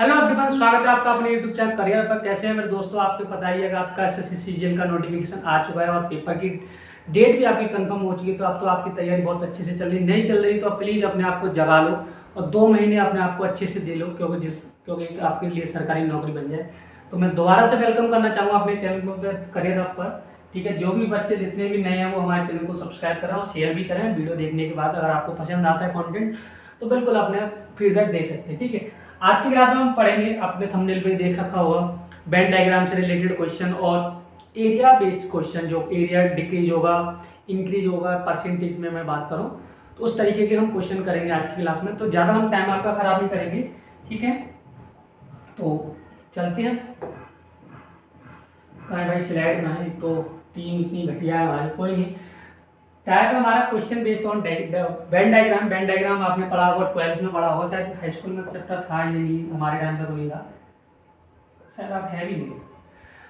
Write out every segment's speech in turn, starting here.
Hello everyone, स्वागत है आपका अपने यूट्यूब चैनल करियर पर। कैसे हैं मेरे दोस्तों? आपको पता ही है कि आपका एसएससी सीजीएल का नोटिफिकेशन आ चुका है और पेपर की डेट भी आपकी कंफर्म हो चुकी है। तो अब तो आपकी तैयारी बहुत अच्छे से चल रही, नहीं चल रही तो आप प्लीज़ अपने आप को जगा लो और 2 महीने अपने आप को अच्छे से दे लो, क्योंकि आपके लिए सरकारी नौकरी बन जाए। तो मैं दोबारा से वेलकम करना चाहूँगा अपने चैनल पर करियर अप पर। ठीक है, जो भी बच्चे जितने भी नए हैं वो हमारे चैनल को सब्सक्राइब करें और शेयर भी करें। वीडियो देखने के बाद अगर आपको पसंद आता है कंटेंट तो बिल्कुल अपने फीडबैक दे सकते हैं। ठीक है, आज की क्लास में हम पढ़ेंगे, अपने थंबनेल पे देख रखा होगा, वेन डायग्राम से रिलेटेड क्वेश्चन और एरिया बेस्ड क्वेश्चन। जो एरिया डिक्रीज होगा, इंक्रीज होगा, परसेंटेज में मैं बात करूं तो उस तरीके के हम क्वेश्चन करेंगे आज की क्लास में। तो ज़्यादा हम टाइम आपका खराब नहीं करेंगे। ठीक है, तो चलते हैं। कहीं भाई स्लाइड ना है, तो टीम इतनी घटिया है हमारी, कोई नहीं। टाइप हमारा question based on Venn diagram. Venn diagram आपने पढ़ा होगा, 12th में पढ़ा होगा, शायद हाई स्कूल में चैप्टर था या नहीं, हमारे टाइम पे तो नहीं था, शायद आप है भी नहीं।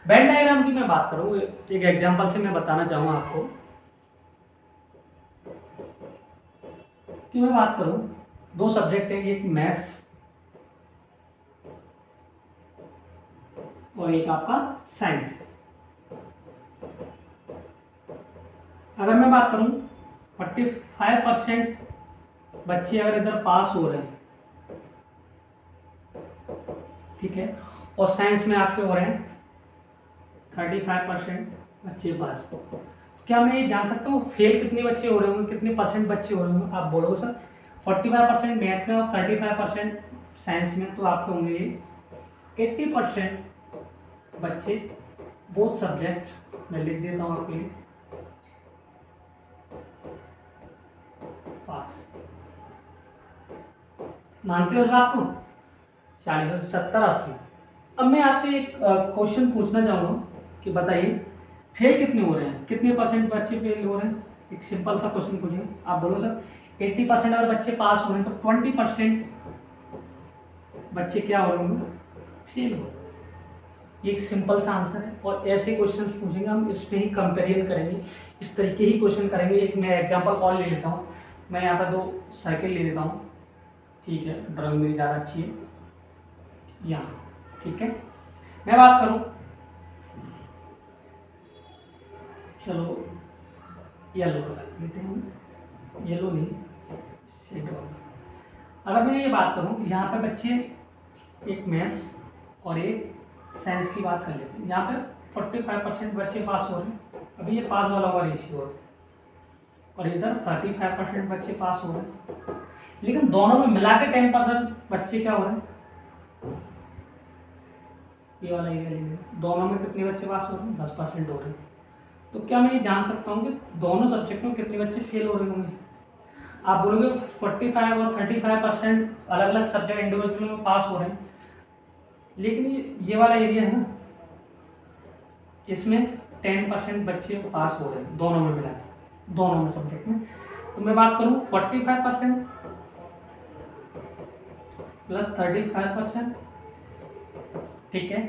वेन डायग्राम की मैं बात करूँ, एक एग्जांपल से मैं बताना चाहूँगा आपको कि मैं बात करूँ, दो सब्जेक्ट है, एक मैथ्स और एक आपका साइंस। अगर मैं बात करूँ 45% बच्चे अगर इधर पास हो रहे हैं, ठीक है, और साइंस में आपके हो रहे हैं 35% बच्चे पास, तो क्या मैं ये जान सकता हूँ फेल कितने बच्चे हो रहे होंगे, कितने परसेंट बच्चे हो रहे होंगे? आप बोलोगे सर 45% मैथ में और 35% साइंस में, तो आपके होंगे 80% बच्चे बोथ सब्जेक्ट। मैं लिख देता हूँ आपके लिए पास। मानते हो इस बात को? 40, 70, 80। अब मैं आपसे एक क्वेश्चन पूछना चाहूँगा कि बताइए फेल कितने हो रहे हैं, कितने परसेंट बच्चे फेल हो रहे हैं? एक सिंपल सा क्वेश्चन पूछिए। आप बोलो सर 80% अगर बच्चे पास हो रहे हैं तो 20% बच्चे क्या हो रहे होंगे? फेल हो। ये एक सिंपल सा आंसर है। और ऐसे क्वेश्चन पूछेंगे हम, इस पर ही कंपेरिजन करेंगे, इस तरीके ही क्वेश्चन करेंगे। एक मैं एग्जाम्पल और ले लेता हूँ, मैं यहाँ पर 2 सर्किल ले लेता हूँ। ठीक है, ड्राइंग मेरी ज़्यादा अच्छी है यहाँ। ठीक है, मैं बात करूँ, चलो येलो कलर लेते हैं, येलो नहीं शेड वाला। अगर मैं ये बात करूँ, यहाँ पे बच्चे एक मैथ्स और एक साइंस की बात कर लेते हैं। यहाँ पे 45% बच्चे पास हो रहे हैं, अभी ये पास वाला हुआ रेशियो है, और इधर 35% बच्चे पास हो रहे हैं, लेकिन दोनों में मिला के 10% बच्चे क्या हो रहे हैं? ये वाला एरिया लेंगे, दोनों में कितने बच्चे पास हो रहे हैं? 10% हो रहे हैं। तो क्या मैं ये जान सकता हूँ कि दोनों सब्जेक्ट में कितने बच्चे फेल हो रहे होंगे? आप बोलोगे 45 और 35% अलग अलग सब्जेक्ट इंडिविजुअल में पास हो रहे हैं, लेकिन ये वाला एरिया है ना, इसमें 10% बच्चे पास हो रहे हैं दोनों में मिला के, दोनों में सब्जेक्ट में। तो मैं बात करूँ 45% प्लस 35%, ठीक है,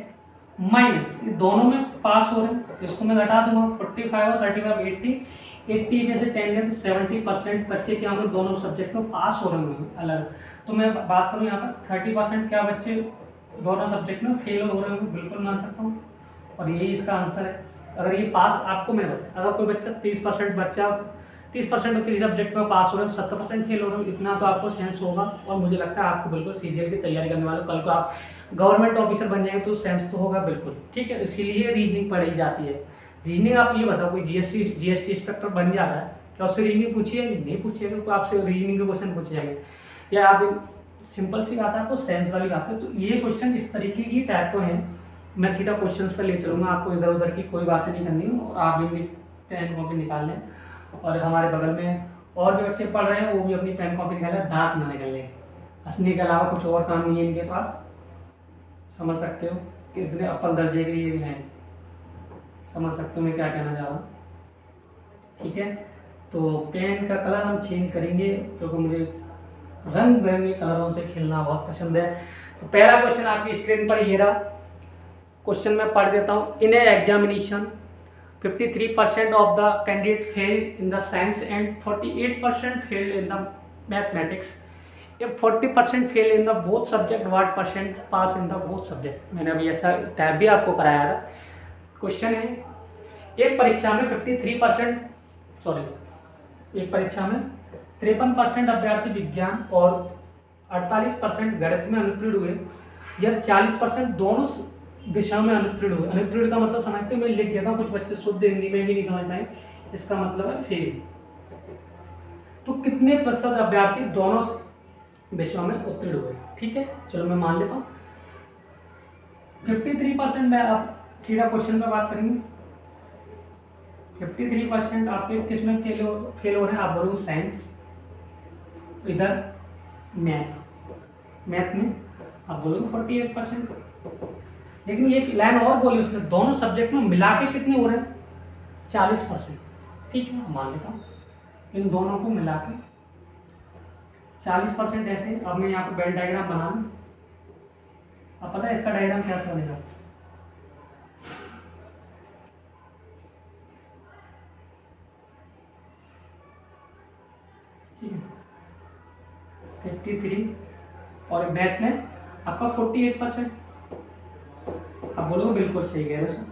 माइनस ये दोनों में पास हो रहे हैं, तो इसको मैं घटा दूंगा। 45 और 35 80 में से 10 है तो 70% बच्चे क्या होंगे? दोनों सब्जेक्ट में पास हो रहे होंगे अलग। तो मैं बात करूँ यहाँ पर 30% क्या बच्चे दोनों सब्जेक्ट में फेल हो रहे होंगे? बिल्कुल मान सकता हूँ, और यही इसका आंसर है। अगर ये पास, आपको मैंने बताया, अगर कोई बच्चा 30% बच्चा 30% किसी सब्जेक्ट में पास हो रहा है, 70% फेल हो रहा है, इतना तो आपको सेंस होगा। और मुझे लगता है आपको बिल्कुल सीजीएल की तैयारी करने वाले, कल को आप गवर्नमेंट ऑफिसर बन जाएंगे तो सेंस तो होगा बिल्कुल। ठीक है, इसीलिए रीजनिंग पढ़ाई जाती है। रीजनिंग, आप ये बताओ, कोई जीएसटी इंस्पेक्टर बन जाता है क्या उससे रीजनिंग पूछिए? नहीं पूछिएगा, तो आपसे रीजनिंग के क्वेश्चन पूछे जाएंगे। या आप सिंपल सी बात है, आपको सेंस वाली बात है। तो ये क्वेश्चन इस तरीके की टाइप को है। मैं सीधा क्वेश्चन पर ले चलूँगा, आपको इधर उधर की कोई बातें नहीं करनी, और आप भी पेन कॉपी निकाल लें। और हमारे बगल में और भी बच्चे पढ़ रहे हैं, वो भी अपनी पेन कॉपी निकालें, दांत ना निकलें। हंसने के अलावा कुछ और काम नहीं है इनके पास। समझ सकते हो कितने अव्वल दर्जे के ये हैं, समझ सकते हो मैं क्या कहना चाह रहा हूँ। ठीक है, तो पेन का कलर हम चेंज करेंगे, क्योंकि मुझे रंग बिरंगे कलरों से खेलना बहुत पसंद है। तो पहला क्वेश्चन आपकी स्क्रीन पर ये रहा। क्वेश्चन मैं पढ़ देता हूँ। इन A examination 53% of the candidate failed in the science and 48% failed in the mathematics. If 40% fail in the both subject what percent pass in the both subject. मैंने अभी ऐसा टाइप भी आपको कराया था। क्वेश्चन है, एक परीक्षा में 53% सॉरी एक परीक्षा में 53% अभ्यर्थी विज्ञान और 48% गणित में अनुत्तीर्ण हुए या 40% दोनों विषयों में अनुत्तीर्ण हुए। अनुत्तीर्ण का मतलब समझते हो, मैं लिख देता हूँ, कुछ बच्चे शुद्ध हिंदी में भी नहीं समझ पाए, इसका मतलब है फेल। तो कितने प्रतिशत अभ्यर्थी दोनों विषयों में उत्तीर्ण हुए? ठीक है, चलो मैं मान लेता हूँ 53% में। आप सीधा क्वेश्चन पे बात करेंगे। 53% आपके किस में फेल हो रहे हैं? आप बोलोगे साइंस, इधर मैथ में आप बोलोगे 48%। लेकिन एक लाइन और बोली उसने, दोनों सब्जेक्ट में मिला के कितने हो रहे हैं? 40%। ठीक है, मान लेता हूँ इन दोनों को मिला के 40% ऐसे। अब मैं यहाँ पे बेल डायग्राम बना लूँ। अब पता है इसका डायग्राम कैसा बनेगा? ठीक है, 53 और मैथ में आपका 48%। आप बोलोगे बिल्कुल सही कह रहे हो,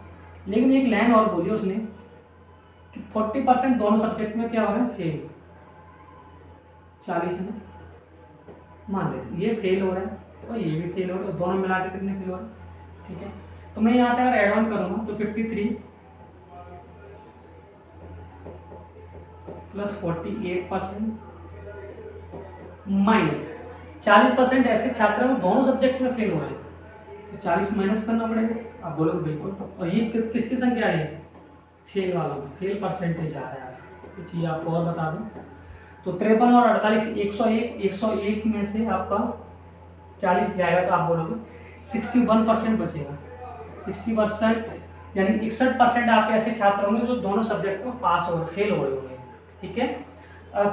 लेकिन एक लाइन और बोली उसने कि 40% दोनों सब्जेक्ट में क्या हो रहा है? फेल। 40 है ना, मान लेते ये फेल हो रहा है और ये भी फेल हो रहा है, दोनों मिला के कितने फेल हो रहे हैं? ठीक है, तो मैं यहाँ से अगर एड ऑन करूँगा तो 53 प्लस 48% माइनस 40% ऐसे छात्र हैं दोनों सब्जेक्ट में फेल हो रहे हैं, तो 40 माइनस करना पड़ेगा। आप बोलोगे बिल्कुल। और ये किसकी संख्या है? फेल वालों की, फेल परसेंटेज आ रहा है। ये चीज़ आपको और बता दूँ तो 53 और 48 101 में से आपका 40 जाएगा तो आप बोलोगे 61% बचेगा। 60% यानी 61% आपके ऐसे छात्र होंगे जो दोनों सब्जेक्ट में पास हो फेल हो रहे होंगे। ठीक है,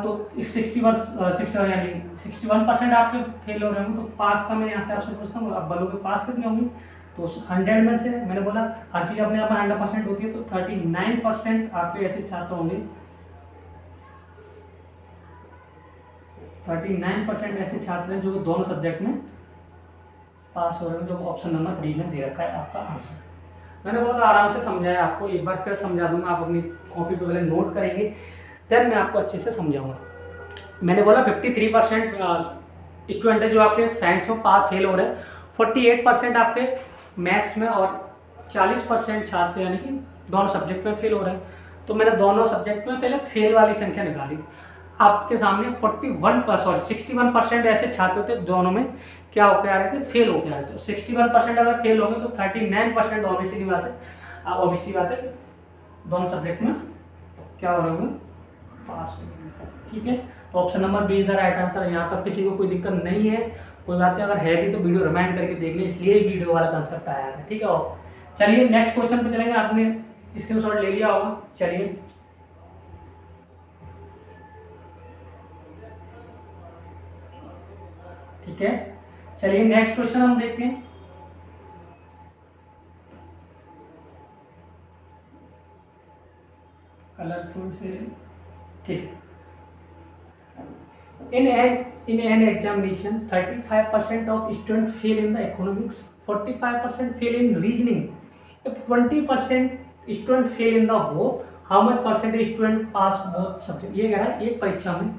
तो 60 यानी 61% आपके फेल हो रहे होंगे, तो पास का मैं यहाँ से आपसे पूछता हूँ, आप बोलोगे पास कितने होंगे? तो 100 में से मैंने बोला हर चीज़ अपने आप में 100% होती है, तो 39% आपके ऐसे छात्र होंगे, 39% ऐसे छात्र हैं जो दोनों सब्जेक्ट में पास हो रहे हैं, जो ऑप्शन नंबर बी में दे रखा है आपका आंसर। मैंने बहुत आराम से समझाया आपको, एक बार फिर समझा दूंगा, आप अपनी कॉपी पे पहले नोट करेंगे, देन मैं आपको अच्छे से समझाऊंगा। मैंने बोला 53% स्टूडेंट है जो आपके साइंस में पास फेल हो रहे हैं, 48% आपके मैथ्स में और 40% छात्र यानी कि दोनों सब्जेक्ट में फेल हो रहे हैं। तो मैंने दोनों सब्जेक्ट में पहले फेल वाली संख्या निकाली। आपके सामने 61% ऐसे छात्र थे दोनों में क्या होकर आ रहे थे? फेल होकर आ रहे थे। 61% अगर फेल हो गए तो 39% ऑब्वियसली बात है दोनों सब्जेक्ट में क्या हो रहे होंगे? पास हो गए। ठीक है, तो option number B is the right answer. यहाँ तक किसी को कोई दिक्कत नहीं है, कोई बात नहीं, अगर है भी तो वीडियो रिमाइंड करके देख ले, इसलिए वीडियो वाला कंसेप्ट आया था। ठीक है, और चलिए नेक्स्ट क्वेश्चन पे चलेंगे। आपने स्क्रीनशॉट ले लिया होगा, चलिए ठीक है, चलिए नेक्स्ट क्वेश्चन हम देखते हैं। कलर थोड़े से ठीक है। In an examination, 35% of students fail in the economics, 45% fail in reasoning. If 20% student fail in the both, how much percentage student pass both subject? ये कह रहा है एक परीक्षा में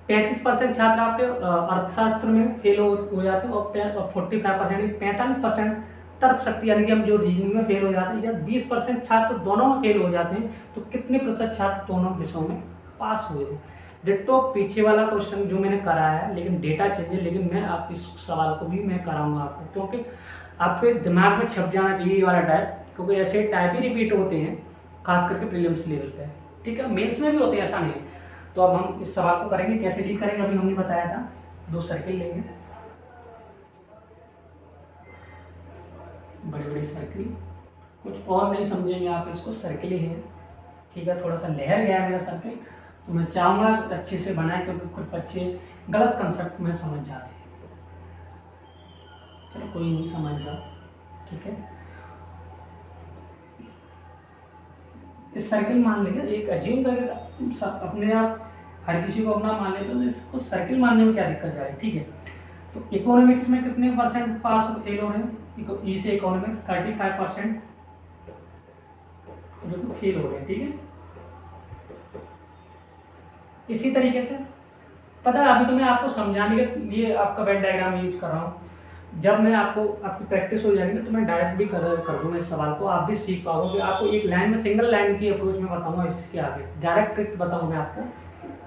35% छात्र आपके अर्थशास्त्र में फेल हो जाते हैं और 45% 45% तर्क शक्ति यानी कि हम जो रीजनिंग में फेल हो जाते हैं, या 20% छात्र दोनों में फेल हो जाते हैं, तो कितने प्रतिशत छात्र दोनों विषयों में पास हुए थे? डिट्टो पीछे वाला क्वेश्चन जो मैंने कराया है, लेकिन डेटा चेंज है, लेकिन मैं आप इस सवाल को भी मैं कराऊंगा आपको, क्योंकि आपके दिमाग में छप जाना चाहिए ये वाला टाइप, क्योंकि ऐसे टाइप ही रिपीट होते हैं खास करके प्रीलिम्स लेवल पे। ठीक है, मेंस में भी होते हैं, ऐसा नहीं है। तो अब हम इस सवाल को करेंगे, कैसे डील करेंगे अभी हमने बताया था। 2 सर्किल लेंगे, बड़े बड़े सर्किल, कुछ और नहीं समझेंगे आप इसको, सर्किल ही है। ठीक है, थोड़ा सा लहर गया मेरा सर्किल, तो मैं चाहूँगा अच्छे से बनाए, क्योंकि कुछ बच्चे गलत कंसेप्ट में समझ जाते हैं। चलो कोई नहीं समझ रहा, ठीक है। इस सर्किल मान लेंगे, एक अज्यूम करके अपने आप हर किसी को अपना मान लेते हो, तो इसको सर्किल मानने में क्या दिक्कत जा रही है, ठीक है। तो इकोनॉमिक्स में कितने % पास फेल हो रहे हैं, ई से इकोनॉमिक्स 35% जो कि फेल हो रहे हैं, ठीक है। इसी तरीके से पता है, अभी तो मैं आपको समझाने के लिए आपका वेन डायग्राम यूज कर रहा हूँ। जब मैं आपको आपकी प्रैक्टिस हो जाएगी तो मैं डायरेक्ट भी कर दूंगा इस सवाल को, आप भी सीख पाओगे कि आपको एक लाइन में सिंगल लाइन की अप्रोच में बताऊंगा, इसके आगे डायरेक्ट ट्रिक बताऊंगा मैं आपको,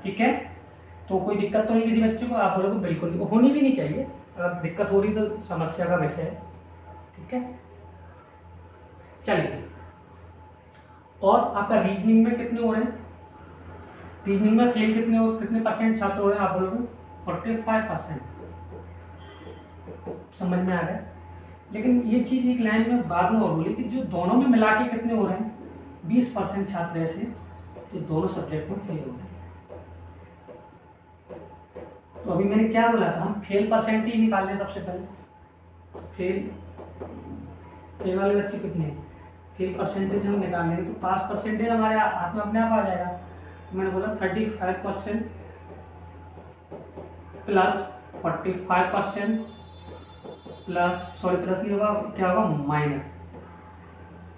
ठीक है। तो कोई दिक्कत तो नहीं किसी बच्चे को, आप बोलोगे बिल्कुल नहीं, होनी भी नहीं चाहिए, अगर दिक्कत हो रही तो समस्या का विषय है, ठीक है। चलिए, और आपका रीजनिंग में कितने हो रहे हैं, रीजनिंग में फेल कितने % छात्र हो रहे हैं, आप बोलोगे 45%, समझ में आ गया। लेकिन ये चीज़ एक लाइन में बाद में और बोली कि जो दोनों में मिला के कितने हो रहे हैं, 20% छात्र ऐसे जो दोनों सब्जेक्ट में फेल हो रहे हैं। तो अभी मैंने क्या बोला था, हम फेल % ही निकाल लें सबसे पहले। फेल वाले बच्चे कितने हैं, फेल % हम निकाल लेंगे तो 5% हमारे हाथ में अपने आप आ जाएगा। तो मैंने बोला 35% प्लस 45% प्लस, सॉरी प्लस नहीं होगा, क्या होगा माइनस,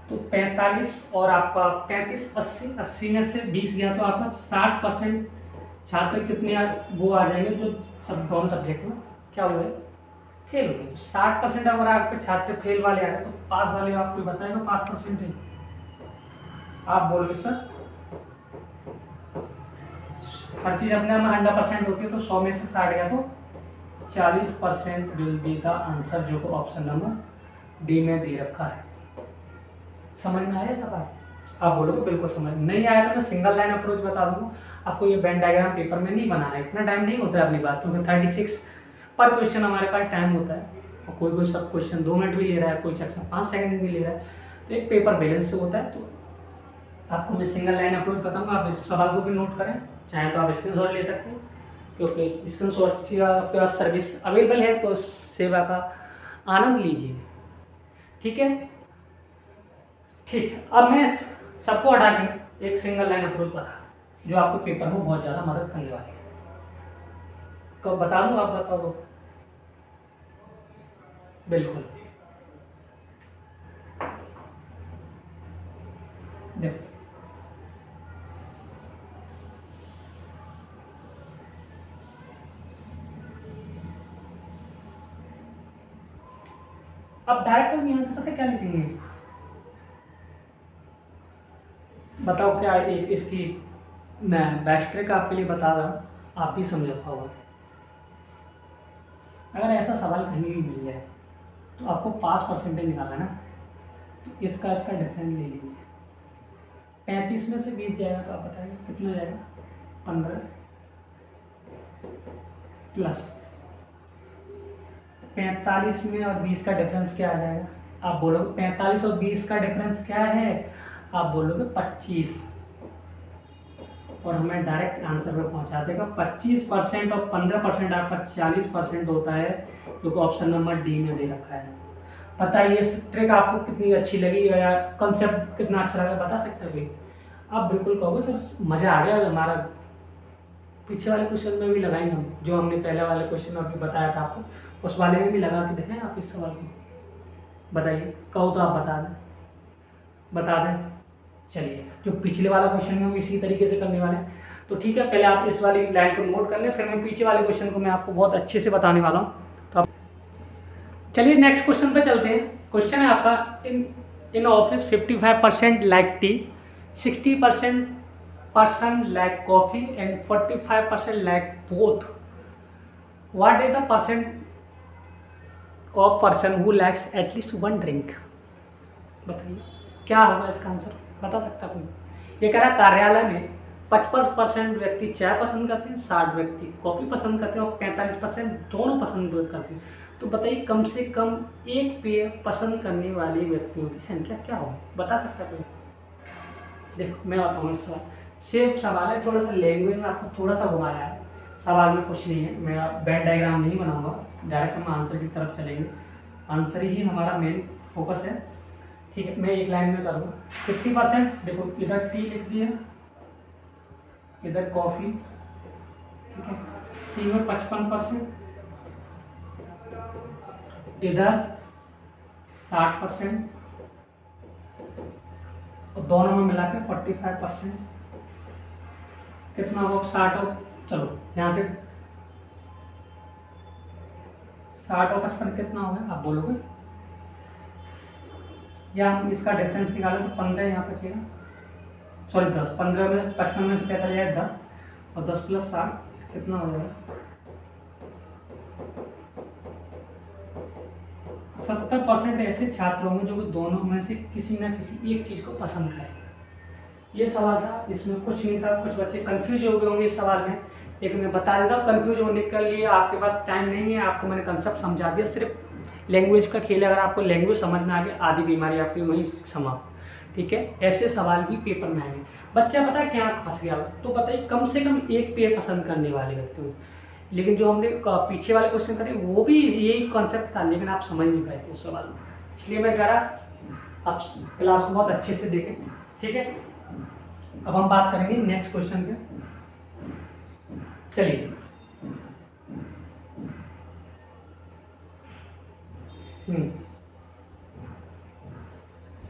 तो 45 और आपका 35, 80 में से 20 गया तो आपका 60% छात्र कितने वो आ जाएंगे जो सब दोनों सब्जेक्ट में क्या हुए, फेल हो गए। तो 60% अगर आपके छात्र फेल वाले आ गए तो पास वाले आपको बताएगा 5% है। आप बोलोगे सर हर चीज़ अपने में 100% होती है, तो 100 में से 60 गया तो 40% विल बी द आंसर, जो को ऑप्शन नंबर डी में दे रखा है। समझ में आया सवाल, आप बोलोगे बिल्कुल समझ नहीं आया तो मैं सिंगल लाइन अप्रोच बता दूंगा आपको। ये वेन डायग्राम पेपर में नहीं बनाना है, इतना टाइम नहीं होता है अपनी पास, क्योंकि 36 पर क्वेश्चन हमारे पास टाइम होता है, और कोई सब क्वेश्चन 2 मिनट भी ले रहा है, कोई सेक्शन 5 सेकंड भी ले रहा है, तो एक पेपर बैलेंस से होता है। तो आपको मैं सिंगल लाइन अप्रोच बताऊंगा, आप इस सवाल को भी नोट करें, चाहे तो आप स्क्रीनशॉट ले सकते हैं, क्योंकि स्क्रीनशॉट की आपके पास सर्विस अवेलेबल है, तो सेवा का आनंद लीजिए, ठीक है। ठीक है, अब मैं सबको हटा के एक सिंगल लाइन अप्रोच बता जो आपको पेपर में बहुत ज़्यादा मदद करने वाली है। कब बता दूँ, आप बता दो। बिल्कुल, देखो अब डायरेक्ट हम यहाँ से पता क्या लिखेंगे, बताओ क्या एक इसकी मैं बेस्ट ट्रिक आपके लिए बता रहा हूँ, आप भी समझ पाओगे। अगर ऐसा सवाल कहीं भी मिल जाए तो आपको 5% निकालना ना, तो इसका डिफरेंस ले लीजिए। 35 में से 20 जाएगा तो आप बताइए कितना जाएगा, 15 प्लस 45 में और 20 का डिफरेंस क्या आ जाएगा, आप बोलोगे 45 और 20 का डिफरेंस क्या है, आप बोलोगे 25, और हमें डायरेक्ट आंसर पे पहुंचा देगा। 25% और 15% आपका 40% होता है, जो कि ऑप्शन नंबर डी में दे रखा है। पता है ये ट्रिक आपको कितनी अच्छी लगी या कॉन्सेप्ट कितना अच्छा लगा, बता सकते हो कोई? आप बिल्कुल कहोगे सर मज़ा आ गया, हमारा पीछे वाले क्वेश्चन में भी लगाएंगे हम, जो हमने पहले वाले क्वेश्चन में अभी बताया था आपको, उस वाले में भी लगा के देखें आप इस सवाल को, बताइए, कहो तो आप बता दें। चलिए, जो पिछले वाला क्वेश्चन में हम इसी तरीके से करने वाले हैं, तो ठीक है, पहले आप इस वाली लाइन को नोट कर लें, फिर मैं पीछे वाले क्वेश्चन को मैं आपको बहुत अच्छे से बताने वाला हूँ। तो आप चलिए नेक्स्ट क्वेश्चन पे चलते हैं। क्वेश्चन है आपका, in office 55% like T, 60% person like coffee and 45% like both. What is the percent of person who likes at least one drink? बताइए क्या होगा इसका आंसर, बता सकता कोई? ये कह रहा कार्यालय में 55% व्यक्ति चाय पसंद करते हैं, 60 व्यक्ति कॉफ़ी पसंद करते हैं और 45% दोनों पसंद करते हैं। तो बताइए कम से कम एक पेय पसंद करने वाले व्यक्तियों की संख्या क्या होगी, बता सकता कोई? देखो मैं बताऊँ इस सवाल, सेम सवाल है, थोड़ा सा लैंग्वेज में आपको थोड़ा सा घुमाया है, सवाल में कुछ नहीं है, मैं वेन डायग्राम नहीं बनाऊंगा, डायरेक्ट हम आंसर की तरफ चलेंगे, आंसर ही हमारा मेन फोकस है, ठीक है। मैं एक लाइन में करूँगा 50%, देखो इधर टी लिख दिया, इधर कॉफ़ी टी में 55%, इधर 60%, और दोनों में मिला के 45%। कितना होगा 60 और, चलो यहाँ से 60 और 55 कितना होगा आप बोलोगे, या हम इसका डिफरेंस निकालें तो 15 यहाँ पे चाहिए, सॉरी 10, 15 में 55 में से 45 जाए 10, और 10 प्लस 60 कितना हो जाएगा 70% ऐसे छात्र होंगे जो कि दोनों में से किसी ना किसी एक चीज़ को पसंद करें। ये सवाल था, इसमें कुछ नहीं था, कुछ बच्चे कंफ्यूज हो गए होंगे इस सवाल में, लेकिन मैं बता देता हूँ कंफ्यूज होने के लिए आपके पास टाइम नहीं है, आपको मैंने कंसेप्ट समझा दिया, सिर्फ लैंग्वेज का खेल है, अगर आपको लैंग्वेज समझ में आ गई आधी बीमारी आपकी वहीं समाप्त। ठीक है, ऐसे सवाल भी पेपर में आएंगे। बच्चा पता है क्या फंस गया, तो बताइए कम से कम एक पेड़ पसंद करने वाले व्यक्ति, लेकिन जो हमने पीछे वाले क्वेश्चन करे वो भी यही कॉन्सेप्ट था, लेकिन आप समझ नहीं पाए थे उस सवाल में, इसलिए मैं कह रहा आप क्लास को बहुत अच्छे से देखें। ठीक है, अब हम बात करेंगे नेक्स्ट क्वेश्चन पे। चलिए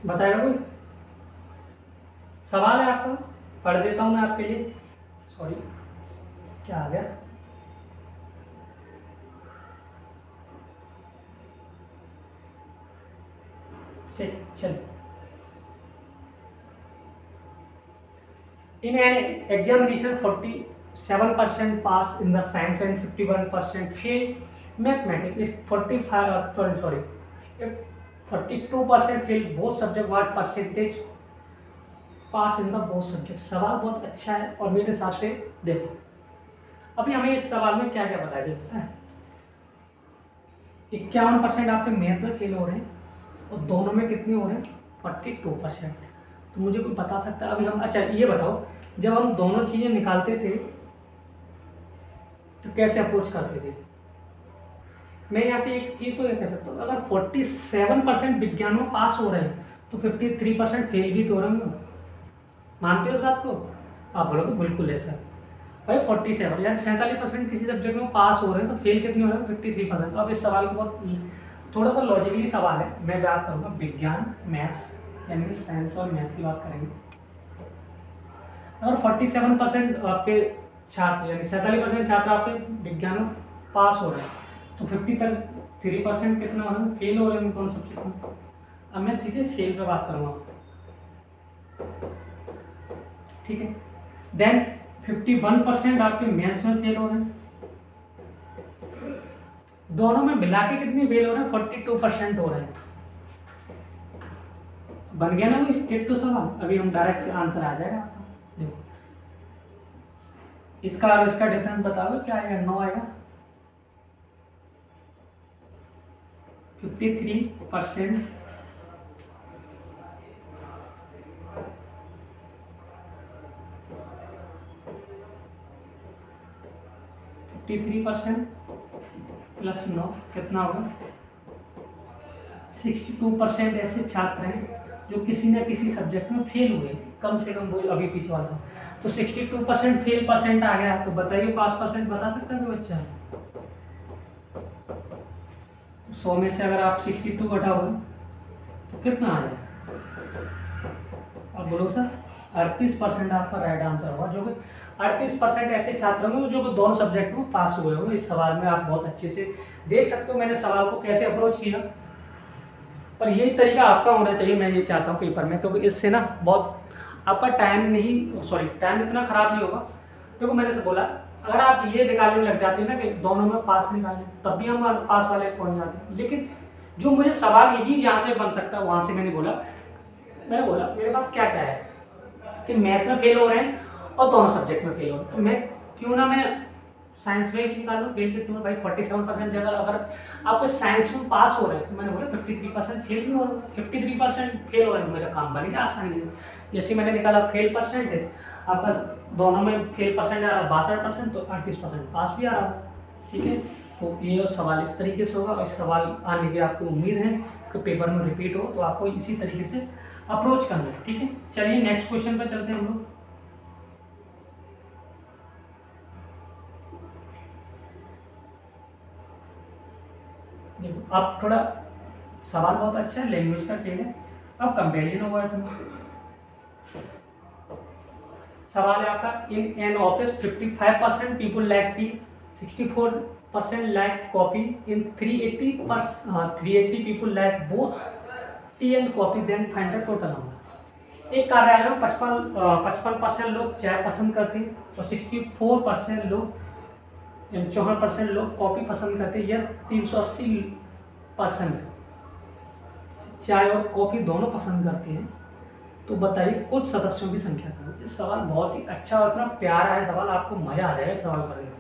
बताएगा कोई सवाल है आपका, पढ़ देता हूं मैं आपके लिए। सॉरी क्या आ गया, ठीक चलिए। In an examination, 47% pass in the science and 51% fail mathematics. If 42% fail both subject, what percentage pass in the both subject. सवाल बहुत अच्छा है और मेरे हिसाब से देखो अभी हमें इस सवाल में क्या क्या बताया जाए पता है, 51% आपके मैथ में फेल हो रहे हैं और दोनों में कितने हो रहे हैं 42%। तो मुझे कोई बता सकता है अभी हम, अच्छा ये बताओ जब हम दोनों चीज़ें निकालते थे तो कैसे अप्रोच करते थे। मैं यहाँ से एक चीज़ तो ये कह सकता हूँ, अगर 47% विज्ञान में पास हो रहे हैं तो 53% फेल भी तो हो रहे हैं। मानते हो इस बात को? आप बोलोगे बिल्कुल है सर भाई 47 यानी 47% किसी सब्जेक्ट में पास हो रहे हैं तो फेल कितने हो रहे हैं 53%। तो अब इस सवाल को बहुत थोड़ा सा लॉजिकली सवाल है, मैं बात करूँगा विज्ञान मैथ्स यानी साइंस और मैथ की बात करेंगे। अगर 47% आपके छात्र यानी 47% छात्र आपके विज्ञान में पास हो रहे हैं तो 53% कितना हो रहा है फेल हो रहे हैं कौन सब्जेक्ट में। अब मैं सीधे फेल पे बात करूँगा, ठीक है। देन 51% आपके मैथ्स में फेल हो रहे हैं, दोनों में मिला के कितने फेल हो रहे हैं 42% हो रहे हैं। बन गया ना वो स्टेट तो सवाल, अभी हम डायरेक्ट आंसर आ जाएगा आपका। देखो इसका और इसका डिफरेंस बताओ क्या आएगा, 9 आएगा। 53% 53% प्लस 9 कितना होगा 62% ऐसे छात्र हैं जो किसी न किसी सब्जेक्ट में फेल हुए, कम से कम वो अभी पीछे वाला था। तो 62% फेल परसेंट आ गया, तो बताइए पास परसेंट बता सकता है कोई बच्चा? 100 में से अगर आप 62 घटाओगे तो कितना आ जाए, अब बोलो सर 38% आपका राइट आंसर होगा। जो कि 38% ऐसे छात्र होंगे जो कि दोनों सब्जेक्ट में पास हुए होंगे। इस सवाल में आप बहुत अच्छे से देख सकते हो मैंने सवाल को कैसे अप्रोच किया, और यही तरीका आपका होना चाहिए, मैं ये चाहता हूँ पेपर में, क्योंकि इससे ना बहुत आपका टाइम नहीं, सॉरी टाइम इतना खराब नहीं होगा। देखो मैंने से बोला अगर आप ये निकालने में लग जाते हैं ना कि दोनों में पास निकालें तब भी हम पास वाले पहुँच जाते हैं, लेकिन जो मुझे सवाल इजी जहाँ से बन सकता है वहाँ से मैंने बोला मेरे पास क्या क्या है कि मैथ में फेल हो रहे हैं और दोनों सब्जेक्ट में फेल हो रहे हैं, तो मैं क्यों ना मैं साइंस में भी निकालूँ फेल कितने भाई 47% जगह अगर आपके साइंस में पास हो रहे हैं तो मैंने बोला 53% फेल भी हो रहे हैं, 53% फेल हो रहे हैं, मेरा काम बन गया आसानी से। जैसे मैंने निकाला फेल परसेंट है आपका, दोनों में फेल परसेंट आ रहा है 62%, तो 38% पास भी आ रहा है, ठीक है। तो ये सवाल इस तरीके से होगा, और इस सवाल आने की आपको उम्मीद है कि पेपर में रिपीट हो, तो आपको इसी तरीके से अप्रोच करना है, ठीक है। चलिए नेक्स्ट क्वेश्चन पर चलते हैं हम लोग। देखो अब थोड़ा सवाल बहुत अच्छा है, लैंग्वेज का खेल है। अब कंपेरिजन होगा इसमें। सवाल है आपका, in an office 55% people like tea, 64% like coffee, in 380 people like both tea and coffee, then find the total number. एक कार्यालय में 55% लोग चाय पसंद करते हैं और 64% लोग 64% लोग कॉफ़ी पसंद करते हैं। यह 380% चाय और कॉफ़ी दोनों पसंद करते हैं। तो बताइए कुछ सदस्यों की संख्या करो। ये सवाल बहुत ही अच्छा और इतना प्यारा है सवाल, आपको मज़ा आ जाएगा इस सवाल करने में।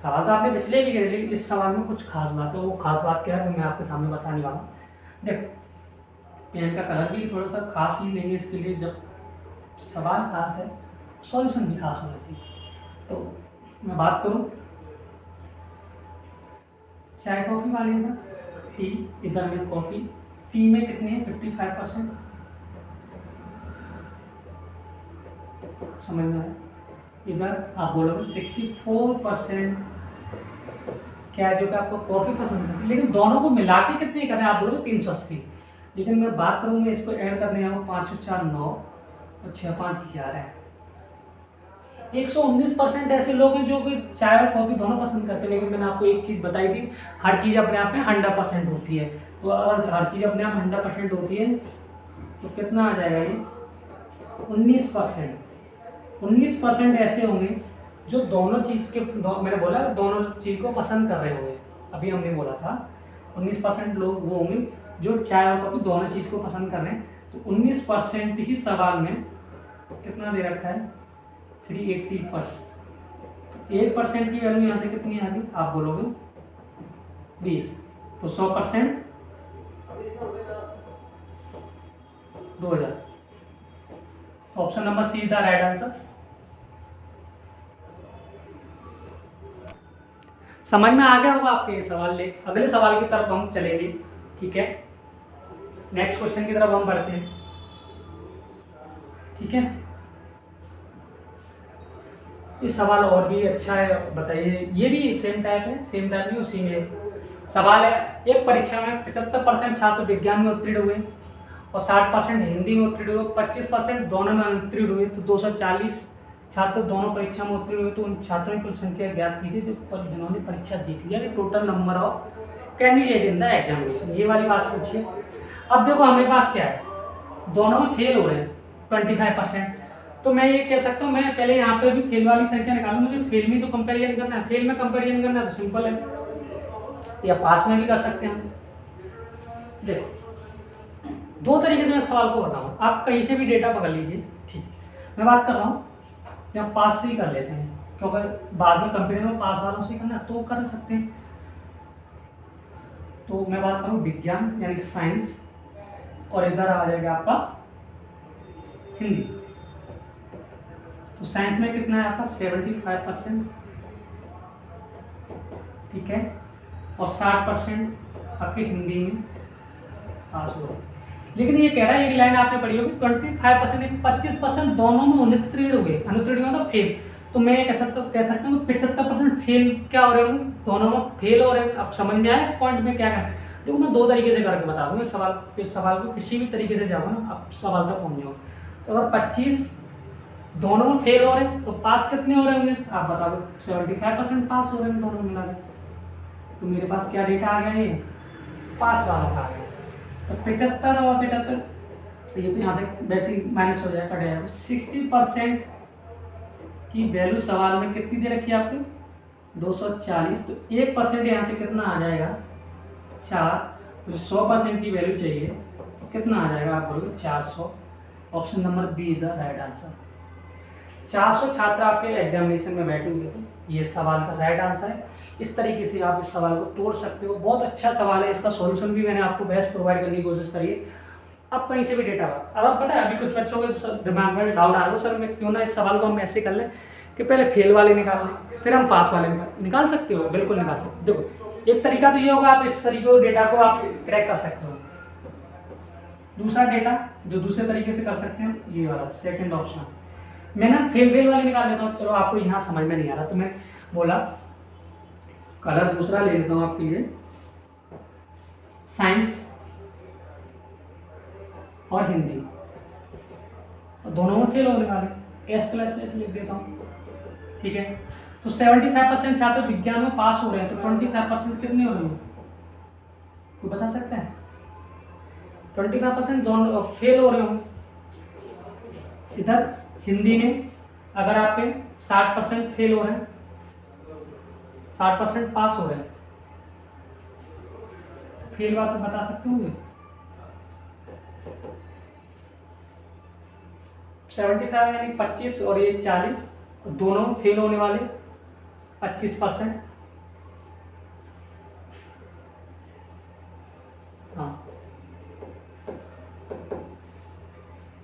सवाल तो आपने पिछले भी करे, लेकिन इस सवाल में कुछ खास बात है। वो खास बात क्या है वो मैं आपके सामने बताने वाला हूँ। देखो पेन का कलर भी थोड़ा सा खास ही लेंगे इसके लिए। जब सवाल खास है सॉल्यूशन भी खास होना चाहिए। तो मैं बात करूँ चाय कॉफ़ी वाले में, टी इधर में कॉफ़ी, टी में कितने हैं 55%, समझ में आया। इधर आप बोलोगे 64% क्या है जो कि आपको कॉफ़ी पसंद है, लेकिन दोनों को मिला के कितने करें आप बोलोगे 380। लेकिन मैं बात करूँगा इसको ऐड करने आऊँ 5 और 4 9 और 6 5 11 है। 119% ऐसे लोग हैं जो कि चाय और कॉफ़ी दोनों पसंद करते हैं। लेकिन मैंने आपको एक चीज़ बताई थी, हर चीज़ अपने आप में 100% होती है। तो अगर हर चीज़ अपने आप 100% होती है तो कितना आ जाएगा ये 19%। 19% ऐसे होंगे जो दोनों चीज़ के मैंने बोला दोनों चीज़ को पसंद कर रहे होंगे। अभी हमने बोला था 19% लोग वो होंगे जो चाय और कॉफ़ी दोनों चीज़ को पसंद कर रहे हैं। तो 19% ही सवाल में कितना दे रखा है 380%। तो 1% की वैल्यू यहाँ से कितनी आ गई आप बोलोगे 20। तो 100% 2000। तो option number C is the right answer. समझ में आ गया होगा आपके ये सवाल। ले अगले सवाल की तरफ हम चलेंगे, ठीक है। नेक्स्ट क्वेश्चन की तरफ हम बढ़ते हैं, ठीक है। ये सवाल और भी अच्छा है, बताइए। ये भी सेम टाइप है, सेम टाइप नहीं उसी में सवाल है। एक परीक्षा में 75% छात्र विज्ञान में उत्तीर्ण हुए और 60% हिंदी में उत्तीर्ण हुए, 25% दोनों में उत्तीर्ण हुए। तो 240 छात्र दोनों परीक्षा में उत्तीर्ण हुए। तो उन छात्रों की कुल संख्या ज्ञात कीजिए जिन्होंने परीक्षा दी थी, यानी total number of candidate in the examination. ये वाली बात पूछिए। अब देखो हमारे पास क्या है, दोनों में फेल हो रहे हैं 25%। तो मैं ये कह सकता हूँ, मैं पहले यहाँ पे भी फेल वाली संख्या निकालूँ। मुझे फेल में तो कंपेरिजन करना है, फेल में कंपेरिजन करना है तो सिंपल है, या पास में भी कर सकते हैं। देखो दो तरीके से मैं सवाल को बताऊँ, आप कहीं से भी डेटा पकड़ लीजिए, ठीक है। मैं बात कर रहा हूँ या पास से ही कर लेते हैं, क्योंकि बाद में कंपेरिजन में पास वालों से करना तो कर सकते हैं। तो मैं बात करूँ विज्ञान यानी साइंस, और इधर आ जाएगा आपका हिंदी। तो साइंस में कितना है आपका 75%, ठीक है, और 60% आपके हिंदी में पास हो। लेकिन ये कह रहा है, एक लाइन आपने पढ़ी होगी 25%, 25% दोनों में अनुत्तीर्ण हुए। अनुत्तीर्ण हुआ मतलब फेल। तो मैं कह सकता हूँ 75% फेल क्या हो रहे होंगे, दोनों में फेल हो रहे हैं। अब समझ में आया पॉइंट में क्या करना। देखो मैं दो तरीके से करके बता दूंगा सवाल को किसी भी तरीके से जाओगे ना आप सवाल तक पहुँच जाओगे। तो अगर 25 दोनों में फेल हो रहे हैं तो पास कितने हो रहे होंगे आप बता दो। 75% पास हो रहे हैं दोनों मिला के। तो मेरे पास क्या डेटा आ गया, ये पास वाला का आ गया। तो 75 और 75, ये तो यहाँ से वैसे ही माइनस हो जाएगा, कट जाएगा। तो 60% की वैल्यू सवाल में कितनी दे रखी है आपकी 240। तो 1% यहाँ से कितना आ जाएगा 4। मुझे 100% की वैल्यू चाहिए तो कितना आ जाएगा आप बोलोगे 400। Option number B is the right answer. 400 छात्र आपके एग्जामिनेशन में बैठे हुए थे, ये सवाल का राइट आंसर है। इस तरीके से आप इस सवाल को तोड़ सकते हो। बहुत अच्छा सवाल है, इसका सॉल्यूशन भी मैंने आपको बेस्ट प्रोवाइड करने की कोशिश करी है। अब कहीं से भी डेटा अगर पता है, अभी कुछ बच्चों के दिमाग में डाउट आ रहा हो, सर मैं क्यों ना इस सवाल को हम ऐसे कर लें कि पहले फेल वाले निकाल लें फिर हम पास वाले निकाल सकते हो, बिल्कुल निकाल सकते हो। देखो एक तरीका तो ये होगा, आप इस तरीके को डेटा को आप क्रैक कर सकते हो। दूसरा डेटा जो दूसरे तरीके से कर सकते हैं, ये वाला सेकंड ऑप्शन। मैं ना फेल वाले निकाल लेता हूँ, चलो आपको यहाँ समझ में नहीं आ रहा तो मैं बोला कलर दूसरा ले लेता हूँ आपके लिए, साइंस और हिंदी, और दोनों में फेल होने वाले, एस प्लस एस लिख देता हूँ, ठीक है। तो 75% छात्र विज्ञान में पास हो रहे हैं, तो 25% कितने हो रहे हैं, कोई बता सकता है? 25% दोनों फेल हो रहे होंगे। इधर हिंदी में अगर आप 60% फेल हो रहे हैं, 60% पास हो रहे हैं, फेल बात तो बता सकते होंगे। 75 यानी 25 और ये 40, दोनों फेल होने वाले 25%। हाँ,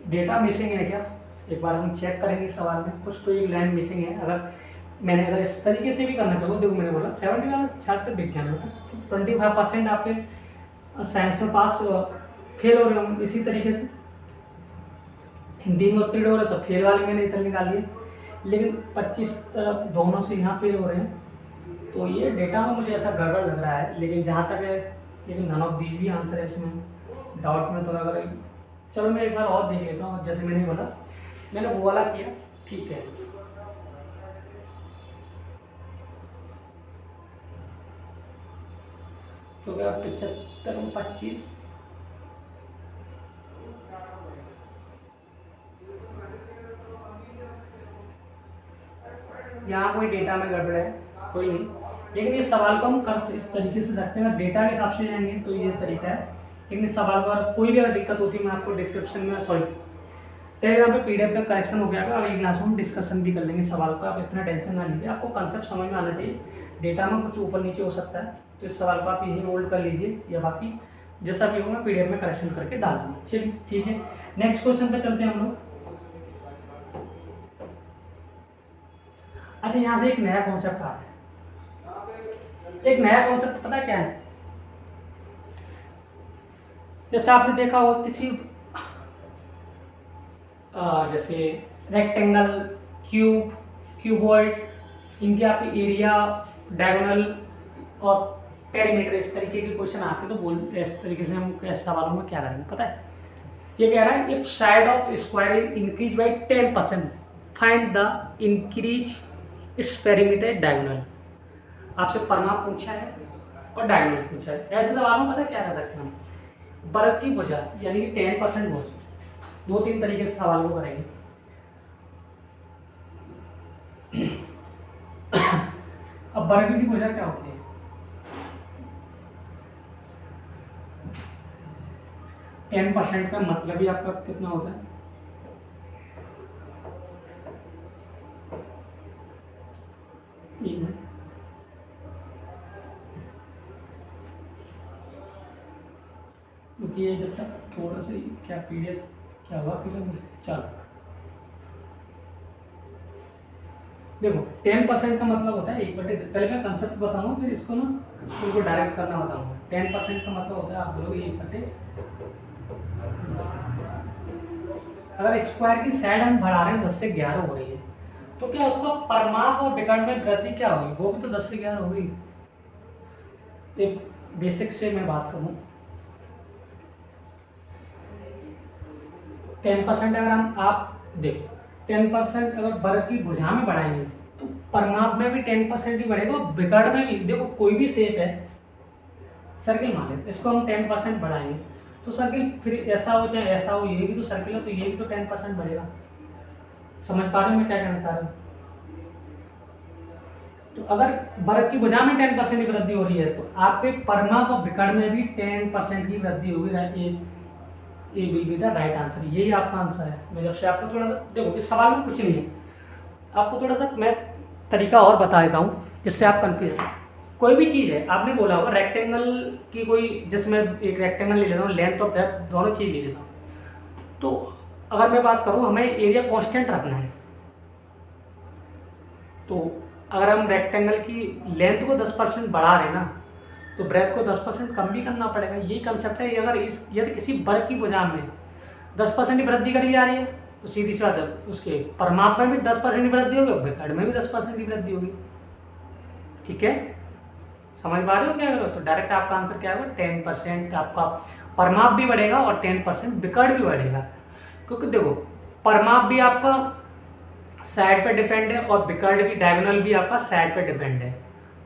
डेटा मिसिंग है क्या, एक बार हम चेक करेंगे सवाल में, कुछ तो एक लाइन मिसिंग है। अगर इस तरीके से भी करना चाहो, देखो मैंने बोला 70 छात्र विज्ञान में, तो 25% आपके साइंस में पास फेल हो रहे होंगे। इसी तरीके से हिंदी में उत्तीर्ण हो रहे तो फेल वाले मैंने इतना निकाल लिए, लेकिन 25 तरफ दोनों से यहाँ फेल हो रहे हैं, तो ये डेटा में मुझे ऐसा गड़बड़ लग रहा है। लेकिन जहाँ तक है, लेकिन नन ऑफ दीज भी आंसर है इसमें, डाउट में तो अगर, चलो मैं एक बार और देख लेता हूँ। जैसे मैंने बोला, मैंने वो वाला किया, ठीक है। तो क्या 75 में 25, यहाँ कोई डेटा में गड़बड़ है, कोई नहीं। लेकिन इस सवाल को हम कर इस तरीके से सकते हैं, अगर डेटा के हिसाब से जाएंगे तो ये तरीका है। लेकिन इस सवाल को अगर कोई भी अगर दिक्कत होती है, मैं आपको डिस्क्रिप्शन में, सॉरी टेलीग्राम पे PDF में करेक्शन हो गया, अगली क्लास में हम डिस्कशन भी कर लेंगे सवाल का। आप इतना टेंशन ना लीजिए, आपको कंसेप्ट समझ में आना चाहिए। डेटा में कुछ ऊपर नीचे हो सकता है, तो इस सवाल को आप यही होल्ड कर लीजिए, या बाकी जैसा भी हो मैं PDF में करेक्शन करके डाल दूँगा। चलिए ठीक है, नेक्स्ट क्वेश्चन पे चलते हैं हम लोग। अच्छा, यहाँ से एक नया कॉन्सेप्ट आ रहा है। एक नया कॉन्सेप्ट पता क्या है, जैसे आपने देखा होगा किसी जैसे रेक्टेंगल, क्यूब, क्यूबॉइड, इनके आपके एरिया, डायगोनल और पेरीमीटर, इस तरीके के क्वेश्चन आते हैं। तो बोल इस तरीके से हम ऐसे सवालों में क्या करेंगे पता है, ये कह रहा है if side of square is increase by 10%, find the increase its perimeter diagonal. आपसे परिमाप पूछा है और डायगोनल पूछा है। ऐसे सवालों में पता क्या कर सकते हैं हम, वर्ग की भुजा यानी कि 10% भुजा, 2-3 तरीके से सवाल को करेंगे। अब वर्ग की भुजा क्या होती है, टेन % का मतलब ही आपका कितना होता है, क्योंकि ये जब तक थोड़ा सा क्या पीरियड क्या हुआ पीरियड, चलो देखो 10% का मतलब होता है 1/10। पहले मैं कंसेप्ट बताऊंगा, फिर इसको ना उनको डायरेक्ट करना बताऊंगा। 10% का मतलब होता है, आप बोलोगे 1/10। अगर स्क्वायर की साइड हम बढ़ा रहे हैं 10 से 11 हो रही है, तो क्या उसका परिमाप और विकर्ण में वृद्धि क्या होगी, वो भी तो 10 से 11 होगी। एक बेसिक से मैं बात करूँ, 10% अगर आप देखो 10% अगर वर्ग की भुजा में बढ़ाएंगे तो परिमाप में भी 10% ही बढ़ेगा, विकर्ण में भी। देखो कोई भी शेप है, सर्किल मान लेते, इसको हम 10% बढ़ाएंगे तो सर्किल फिर ऐसा हो चाहे ऐसा हो, ये भी तो सर्किल है, तो ये भी तो 10% बढ़ेगा। समझ पा रहे हो मैं क्या कहना चाह रहा हूँ? तो अगर वर्ग की भुजा में 10% की वृद्धि हो रही है, तो आपके परिमाप और विकर्ण में भी 10% की वृद्धि होगी। ये will be the right answer, यही आपका आंसर है। मैं जब से आपको थोड़ा सा देखो, इस सवाल में कुछ नहीं है, आपको थोड़ा सा मैं तरीका और बता देता हूँ जिससे आप कंफ्यूज। कोई भी चीज़ है, आपने बोला होगा रेक्टेंगल की कोई, जैसे मैं एक रेक्टेंगल ले लेता हूँ, लेंथ और ब्रेथ दोनों चीज़ ले लेता हूँ, तो अगर मैं बात करूँ हमें एरिया कांस्टेंट रखना है, तो अगर हम रेक्टेंगल की लेंथ को 10% बढ़ा रहे हैं ना, तो ब्रेथ को 10% कम भी करना पड़ेगा। यही कंसेप्ट है। अगर यदि किसी वर्ग की भुजा में 10% की वृद्धि करी जा रही है, तो सीधी सी बात है उसके परिमाप में भी 10% की वृद्धि होगी, विकर्ण में भी 10% की वृद्धि होगी। ठीक है, समझ पा रहे हो क्या करो? तो डायरेक्ट आपका आंसर क्या होगा, 10% आपका परमाप भी बढ़ेगा और 10% विकर्ण भी बढ़ेगा। क्योंकि देखो परमाप भी आपका साइड पे डिपेंड है और विकर्ण भी, डायगोनल भी आपका साइड पे डिपेंड है।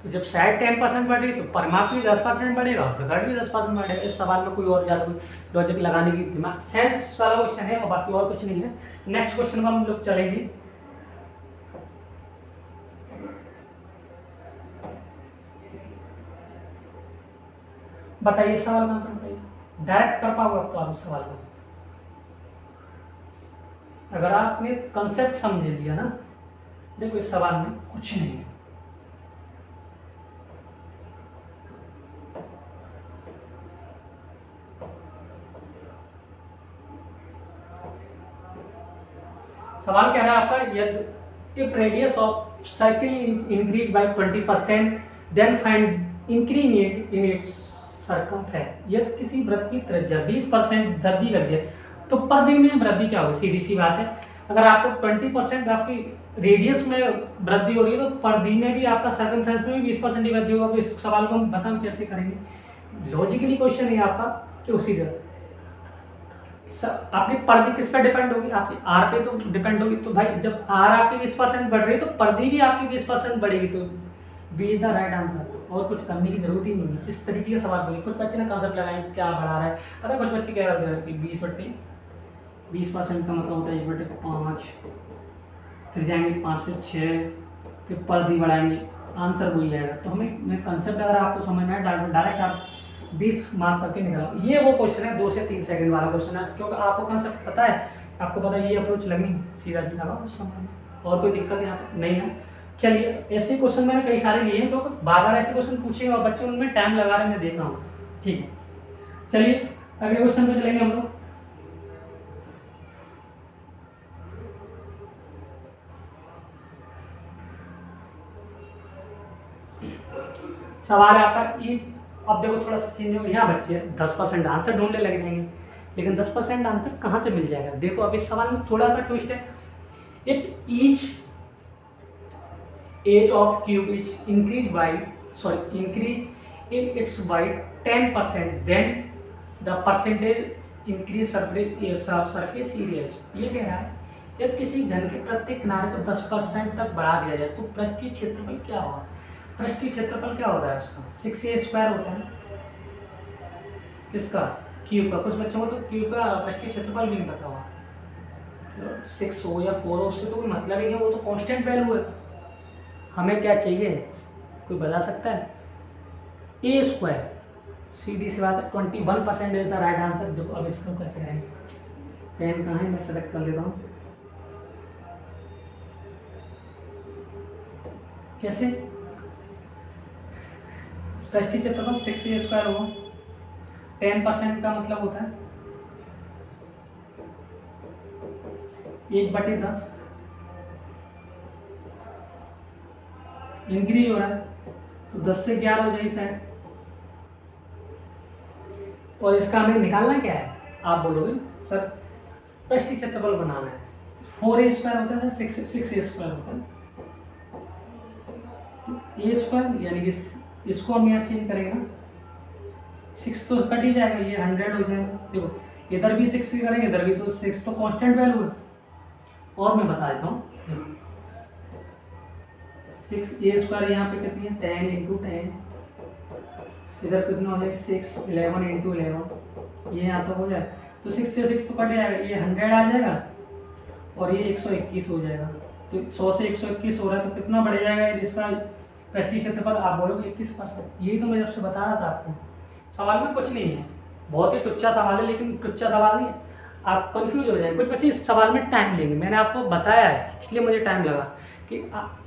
तो जब साइड 10% बढ़ रही तो परमाप भी 10% बढ़ेगा और विकर्ण भी 10% बढ़ेगा। इस सवाल में कोई और ज़्यादा कोई लॉजिक लगाने की दिमाग, सेंस वाला क्वेश्चन है और बाकी और कुछ नहीं है। नेक्स्ट क्वेश्चन में हम लोग चलेंगे। बताइए सवाल का आंसर बताइए, डायरेक्ट कर पाओगे अब तो आप इस सवाल को, अगर आपने कंसेप्ट समझ लिया ना। देखो इस सवाल में कुछ नहीं है, सवाल कह रहा है आपका, यदि if radius of circle is increase by 20% then find increase in its circumference. यदि किसी वृत्त की त्रिज्या 20% वृद्धि कर दिया तो परिधि में वृद्धि क्या होगी, सीधी सी बात है। अगर आपको 20% आपकी रेडियस में वृद्धि हो रही है तो परिधि में भी आपका सर्कमफ्रेंस में भी 20% ही वृद्धि होगा। तो इस सवाल को हम बताओ कैसे करेंगे, लॉजिकली क्वेश्चन है आपका कि उसी तरह आपकी परिधि किस पर डिपेंड होगी, आपकी आर पे तो डिपेंड होगी। तो भाई जब आर आपकी 20% बढ़ रही है तो परिधि भी आपकी 20% बढ़ेगी, तो B is the right answer. और कुछ करने की जरूरत ही नहीं है। इस तरीके का सवाल बोलिए। कुछ बच्चे ने कंसेप्ट लगाए क्या बढ़ा रहा है, पता है कुछ बच्चे कह रहे हैं कि 20% का मतलब होता है 1/5, फिर जाएंगे 5 से 6, फिर परिधि बढ़ाएंगे, आंसर वही आएगा। तो हमें कंसेप्ट अगर आपको समझ में आए डायरेक्ट आप 20 मार्क करके निकलो। ये वो क्वेश्चन है 2 से 3 सेकंड वाला क्वेश्चन है, क्योंकि आपको कंसेप्ट पता है, आपको पता है ये अप्रोच लगनी सीधा लगाओ उस समय, और कोई दिक्कत यहाँ पे नहीं ना। चलिए ऐसे क्वेश्चन मैंने कई सारे लिए हैं, क्योंकि बार बार ऐसे क्वेश्चन पूछेंगे और बच्चे उनमें टाइम लगा रहे हैं, मैं देख रहा हूँ। ठीक है, चलिए अगले क्वेश्चन पे चलेंगे हम लोग। सवाल है आपका ये, अब देखो थोड़ा सा चेंज होगा। यहाँ बच्चे 10% आंसर ढूंढने लग जाएंगे, लेकिन 10% आंसर कहाँ से मिल जाएगा। देखो अब इस सवाल में थोड़ा सा ट्विस्ट है। If each edge of cube is increase in its by 10%, then the percentage increase surface area. ये कह रहा है यदि किसी घन के प्रत्येक किनारे को 10% तक बढ़ा दिया जाए तो पृष्ठीय क्षेत्रफल क्या होगा। पृष्ठीय क्षेत्रफल क्या होता है इसका, 6a² होता है किसका, क्यूब का। कुछ बच्चों को तो क्यूब का पृष्ठीय क्षेत्रफल भी नहीं पता होगा, 6 हो या 4 हो उससे तो कोई मतलब ही नहीं, वो तो कांस्टेंट वैल्यू है। हमें क्या चाहिए, कोई बता सकता है, a²। सीधी सी बात है, 21% इज द राइट आंसर। देखो अब इसको कैसे करेंगे, पेन कहाँ है, मैं सेलेक्ट कर लेता हूँ। कैसे, पृष्ठीय क्षेत्रफल 6a² होगा, 10% का मतलब होता है 1/10, इंक्रीज हो रहा है तो 10 से 11 हो जाएगी शायद। और इसका हमें निकालना क्या है, आप बोलोगे सर पृष्ठीय क्षेत्रफल बनाना है, 4a² होता है, 6a² होता है, a² यानी कि इसको हम यहाँ चेंज करेंगे ना, 6 तो कट ही जाएगा, ये 100 हो जाएगा। देखो इधर भी 6 करेंगे, इधर भी, तो 6 तो कांस्टेंट वैल्यू है। और मैं बता देता हूँ, 6a² यहाँ पे कितनी है, 10 × 10, इधर कितना हो जाएगा 6, 11 × 11, ये यहाँ तक हो जाए तो 6 से 6 तो कट जाएगा, ये 100 आ जाएगा और ये 121 हो जाएगा। तो 100 से 121 हो रहा है तो कितना बढ़ जाएगा इसका पृष्ठीय क्षेत्रफल, आप बोलोगे 21%। यही तो मैं जब से बता रहा था आपको, सवाल में कुछ नहीं है, बहुत ही टुच्चा सवाल है, लेकिन टुच्चा सवाल नहीं, आप कंफ्यूज हो जाएंगे। कुछ बच्चे इस सवाल में टाइम लेंगे, मैंने आपको बताया है इसलिए मुझे टाइम लगा कि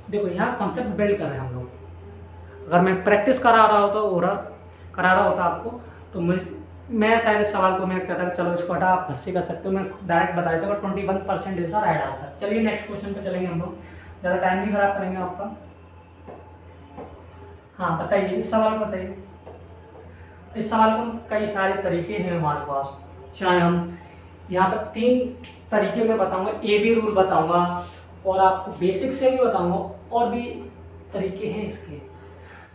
देखो यहाँ कॉन्सेप्ट बिल्ड कर रहे हैं हम लोग। अगर मैं प्रैक्टिस करा रहा होता आपको तो मैं शायद इस सवाल को मैं कहता चलो इसको हटा, आप घर से कर सकते हो, मैं डायरेक्ट बता देता हूँ 21% इज द राइट आंसर। चलिए नेक्स्ट क्वेश्चन पे चलेंगे हम लोग, ज़्यादा टाइम नहीं खराब करेंगे आपका। हाँ बताइए, इस सवाल को बताइए। इस सवाल को कई सारे तरीके हैं हमारे पास, चाहे हम यहाँ पर 3 तरीके में बताऊंगा, AB रूल बताऊंगा और आपको बेसिक से भी बताऊंगा, और भी तरीके हैं इसके।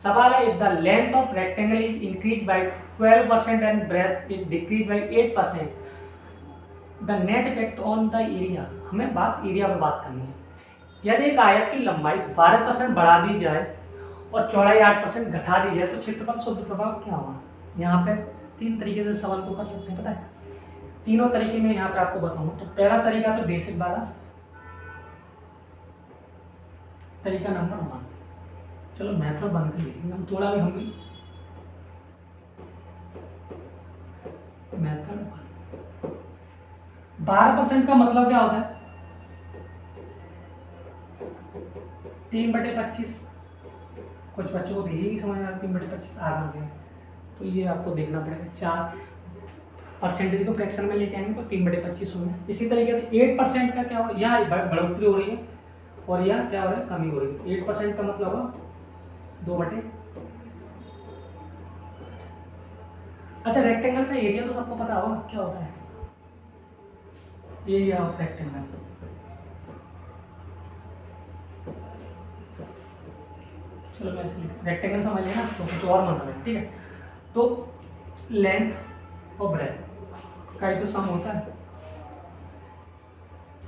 सवाल है, if the length of rectangle is increase by 12% and breadth is decrease by 8%, the net effect on the area. हमें बात एरिया पर बात करनी है। यदि एक आयत की लंबाई 12% बढ़ा दी जाए और चौड़ाई 8% घटा दी जाए तो क्षेत्रफल शुद्ध प्रभाव क्या होगा। यहाँ पे 3 तरीके से सवाल को कर सकते हैं, पता है। तीनों तरीके में यहाँ पे आपको बताऊंगा। तो पहला तरीका तो बेसिक वाला, तरीका नंबर 1। चलो मेथड बंद कर लीजिए, हम थोड़ा भी मेथड 12% का मतलब क्या होता है, 3/25। कुछ बच्चों को यही समझ में आता है 3/25 आधा से, तो ये आपको देखना पड़ेगा। 4% को फ्रैक्शन में लेके आएंगे तो 3/25 होंगे। इसी तरीके से 8% का क्या होगा, यहाँ बढ़ोतरी हो रही है और यहाँ क्या हो रहा है, कमी हो रही है। 8% का मतलब होगा 2/। अच्छा, रेक्टेंगल का एरिया तो सबको पता होगा क्या होता है, एरिया ऑफ रेक्टेंगल। चलो मैं ऐसे रेक्टेंगल समझ लिया ना, तो कुछ और मत समझ, ठीक है। तो लेंथ और ब्रेथ का ही तो सम होता है,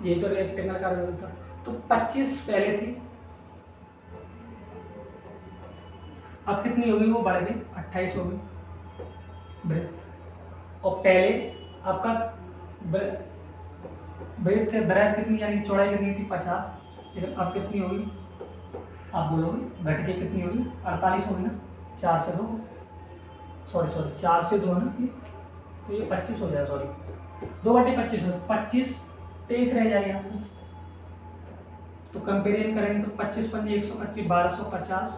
यही तो रेक्टेंगल का होता है। तो 25 पहले थी, अब कितनी होगी, वो बढ़ गई 28 हो गई ब्रेथ। और पहले आपका ब्रेथ कितनी, यानी चौड़ाई कितनी थी 50, लेकिन अब कितनी होगी, आप बोलोगे घट के कितनी होगी, 48 होगी ना। 4 से 2, सॉरी 4 से 2 है ना, तो ये 25 हो जाएगा, सॉरी 2/25 हो, 25 23 रह जाएगा आपको। तो कंपेरिजन करेंगे तो 25 पंजे 125, 1250।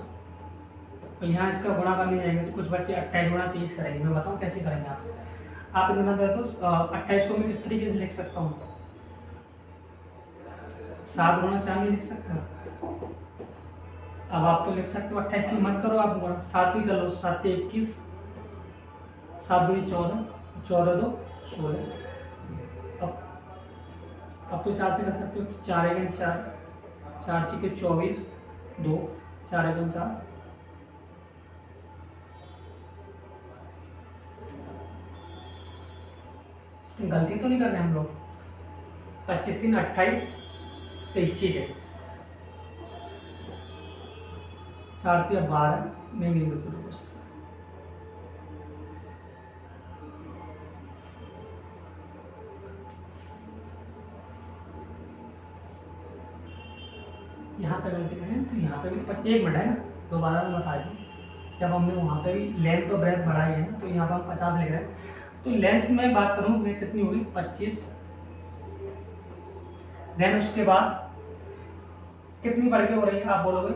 और यहाँ इसका गुणा करने जाएंगे तो कुछ बच्चे 28 गुणा 30 करेंगे। मैं बताऊँ कैसे करेंगे आप इतना तो 28 को मैं इस तरीके से लिख सकता हूँ, 7 गुणा 4 में लिख सकता हूँ। अब आप तो लिख सकते हो 28 की मत करो, आप 7 ही कर लो। 7 से 21, 7 दूनी 14, 14 2 16। अब तो 4 से कर सकते हो, 4 1 4, 4 6 24, 2 4 1 4। गलती तो नहीं कर रहे हम लोग। 25 3 28 23, ठीक है। 4 3 12 नहीं बिल्कुल बस। यहाँ पे गलती करें तो यहाँ पे भी 1 मिनट है ना, दोबारा मैं बता दूँ। जब हमने वहाँ पे भी लेंथ और ब्रेथ बढ़ाई है तो यहाँ पर हम 50 लिख रहे हैं। तो लेंथ में बात करूँ मैं कितनी होगी 25, देन उसके बाद कितनी बढ़ के हो रही है, आप बोलोगे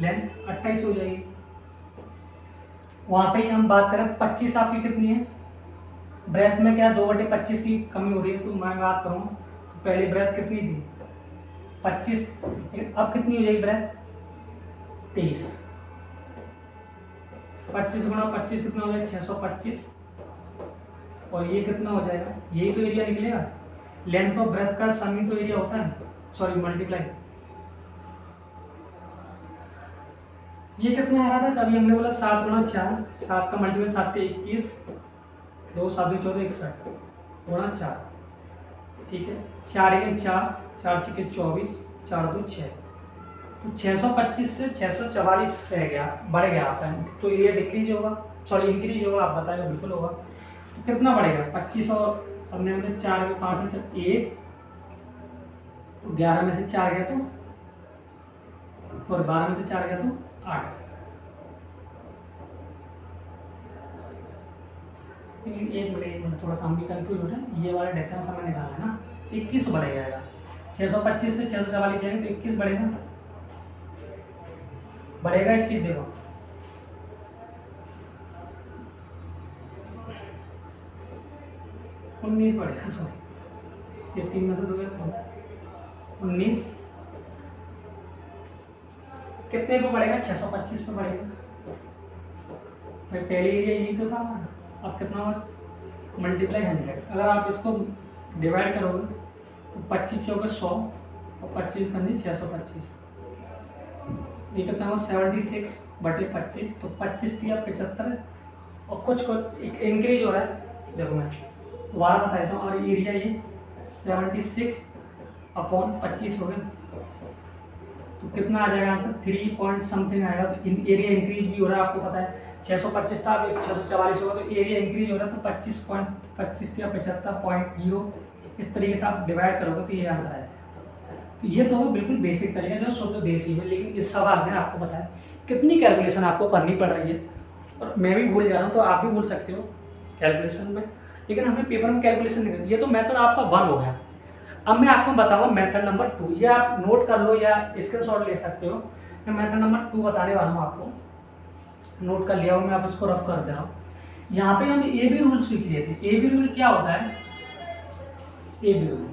लेंथ 28 हो जाएगी। वहाँ पे ही हम बात करें 25 आपकी कितनी है, ब्रेथ में क्या 2/25 की कमी हो रही है। तो मैं बात करूँ तो पहले ब्रेथ कितनी थी 25, अब कितनी हो जाएगी ब्रेथ 23। 25 गुणा 25 कितना हो जाएगा 625, और ये कितना हो जाएगा, यही तो एरिया निकलेगा। लेंथ ऑफ ब्रेथ का सम ही तो एरिया होता है, सॉरी मल्टीप्लाई। ये कितना आ रहा था, अभी हमने बोला 7 गुणा 4, 7 का मल्टीप्लाई 7 से 21, 2 7 2 14 61 गुणा 4, ठीक है। 4 1 4, 4 6 24, 4 2 6, तो 625 से 644 रह गया, बढ़ गया आपका। तो एरिया डिक्रीज होगा, सॉरी इंक्रीज होगा, आप बताएगा बिल्कुल होगा। तो कितना बढ़ेगा 25, और हमने मतलब 4 में 5 में 1, तो 11 में से 4 गया तो, और 12 में से 4 गया तो 8। एक मिनट थोड़ा सा हम भी कंफ्यूज हो रहे हैं। ये वाला डिफरेंस हमें निकालना है ना, 21 बढ़ जाएगा। 625 से 644 जाएंगे तो 21 बढ़ेगा, 21। देखो उन्नीस बढ़ेगा, सॉरी ये 3 में से 2 19 कितने पे बढ़ेगा 625 पे बढ़ेगा भाई। पहले एरिया यही तो था हमारा, अब कितना होगा मल्टीप्लाई 100। अगर आप इसको डिवाइड करोगे तो 25 चौके 100 और 25 पंजे 625, ये कितना हो 76/25, तो 25 दिया 75 और कुछ एक इंक्रीज हो रहा है, देखो मैं दोबारा बता देता हूँ। और एरिया ये 76/25 हो गया, तो कितना आ जाएगा आंसर 3 पॉइंट समथिंग आएगा। तो एरिया इंक्रीज भी हो रहा है, आपको पता है 625 था, अब 644 होगा, तो एरिया इंक्रीज हो रहा है, तो 25.25 या 75.0 इस तरीके से आप डिवाइड करोगे तो ये आंसर आएगा। तो ये तो बिल्कुल बेसिक तरीका जो शुद्ध देसी में, लेकिन इस सवाल में आपको पता है कितनी कैलकुलेशन आपको करनी पड़ रही है, और मैं भी भूल जा रहा हूँ तो आप भी भूल सकते हो कैलकुलेशन में, लेकिन हमें पेपर में कैलकुलेशन नहीं करनी। ये तो मेथड आपका 1 हो गया। अब मैं आपको बताऊँगा मेथड नंबर 2, ये आप नोट कर लो या स्क्रीनशॉट ले सकते हो। मैं मेथड नंबर 2 बताने वाला हूँ आपको, नोट कर लिया हूँ मैं, आप इसको रफ कर दे रहा हूँ। यहाँ पे हम ए बी रूल सीख लिए थे। ए बी रूल क्या होता है? ए बी रूल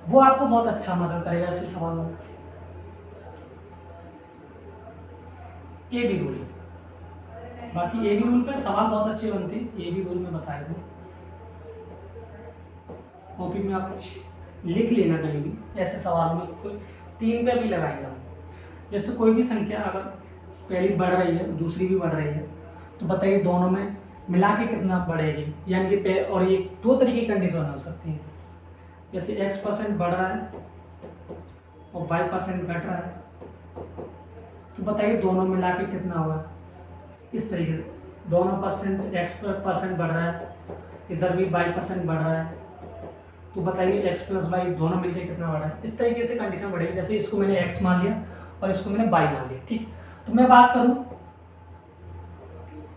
वो आपको बहुत अच्छा मदद करेगा ऐसे सवालों में। ए बी रूल, बाकी ए बी रूल पे सवाल बहुत अच्छे बनते हैं, ए बी रूल में बताए थे। कॉपी में आप कुछ लिख लेना कहीं भी, ऐसे सवाल में कोई 3 पे भी लगाएंगे हम। जैसे कोई भी संख्या अगर पहली बढ़ रही है, दूसरी भी बढ़ रही है, तो बताइए दोनों में मिला के कितना बढ़ेगी, यानी कि और ये 2 तरीके की कंडीशन हो सकती है। जैसे x% बढ़ रहा है और y% घट रहा है, तो बताइए दोनों मिला के कितना होगा। इस तरीके से दोनों x% बढ़ रहा है, इधर भी y% बढ़ रहा है, तो बताइए x + y दोनों मिलकर कितना बढ़ रहा है। इस तरीके से कंडीशन बढ़ेगी। जैसे इसको मैंने x मान लिया और इसको मैंने y मान लिया, ठीक। तो मैं बात करूं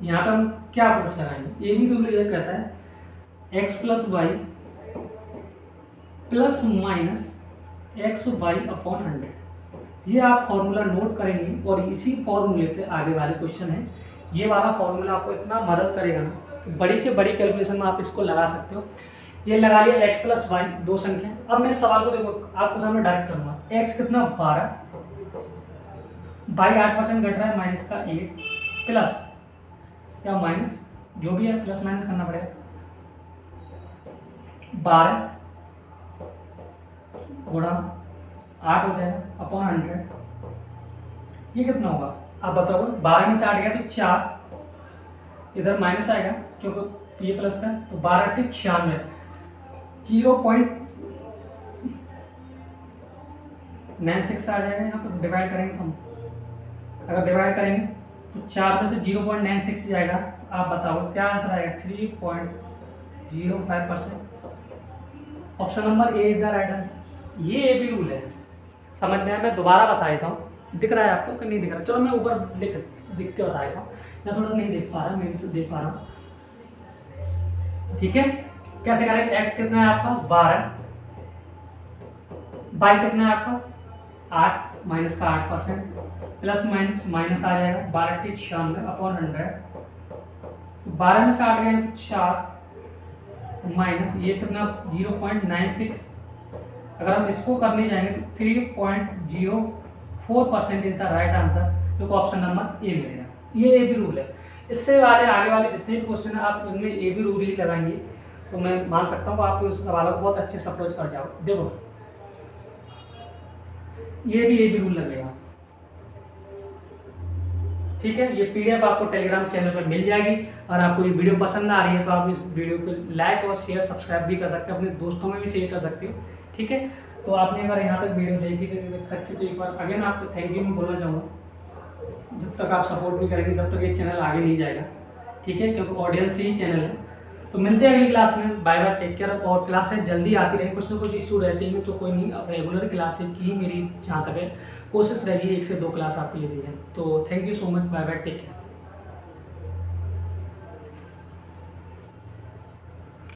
यहाँ पे हम क्या अप्रोच लगाएंगे। ए बी रूल ये कहता है x + y ± xy/100। ये आप फॉर्मूला नोट करेंगे और इसी फॉर्मूले पे आगे वाले क्वेश्चन है। ये वाला फॉर्मूला आपको इतना मदद करेगा ना कि बड़ी से बड़ी कैलकुलेशन में आप इसको लगा सकते हो। ये लगा लिया x + y 2 संख्या। अब मैं सवाल को देखो आपको सामने डायरेक्ट करूँगा। x कितना 12, y 8% घट रहा है, माइनस का 8 प्लस या माइनस जो भी है प्लस माइनस करना पड़ेगा 12 गुणा 8 हो जाएगा अपॉन 100। ये कितना होगा आप बताओ। 12 में से 8 गया तो 4, इधर माइनस आएगा क्योंकि ये प्लस का, तो 12 × 96 0.96 आ जाएगा। यहाँ पर डिवाइड करेंगे तो हम अगर डिवाइड करेंगे तो 4 में से 0.96 जाएगा, तो आप बताओ क्या आंसर आएगा। 3.05%। Option number A is the right answer. ये ए बी रूल है, समझ में आया। मैं दोबारा बता देता हूँ, दिख रहा है आपको कि नहीं दिख रहा? चलो मैं ऊपर लिख के बता देता हूँ, मैं थोड़ा नहीं देख पा रहा, मैं भी देख पा रहा हूँ, ठीक है। कैसे करेंगे? x कितना है आपका 12, y कितना है आपका 8, माइनस का 8%, प्लस माइनस माइनस आ जाएगा 12 × 96 अपॉन 100। 12 में से 8 गए तो 4 माइनस ये कितना 0.96। अगर हम इसको करने जाएंगे तो 3.04% इज द राइट आंसर, जो ऑप्शन नंबर ए मिलेगा। ये ए बी रूल है। इससे वाले आगे वाले जितने भी क्वेश्चन है आप इनमें ए बी रूल ही लगाएंगे तो मैं मान सकता हूँ आप उस सवालों को बहुत अच्छे से अप्रोच कर जाओ। देखो ये भी ए बी रूल लगेगा, ठीक है। ये पीडीएफ आपको टेलीग्राम चैनल पर मिल जाएगी। और आपको ये वीडियो पसंद आ रही है तो आप इस वीडियो को लाइक और शेयर सब्सक्राइब भी कर सकते हो, अपने दोस्तों में भी शेयर कर सकते हो, ठीक है। तो आपने अगर यहाँ तक वीडियो देखी तो एक बार अगेन आपको थैंक यू मैं बोलना चाहूँगा। जब तक आप सपोर्ट नहीं करेंगे तब तक ये चैनल आगे नहीं जाएगा, ठीक है, क्योंकि ऑडियंस से ही चैनल है। तो मिलते हैं अगली क्लास में, बाय बाय, टेक केयर। और क्लासेज जल्दी आती रही, कुछ ना कुछ इशू रहते हैं तो कोई नहीं, अब रेगुलर क्लासेज की ही मेरी जहाँ तक है कोशिश रहेगी 1 से 2 क्लास आपके लिए दी है। तो thank you so much, bye bye, take care.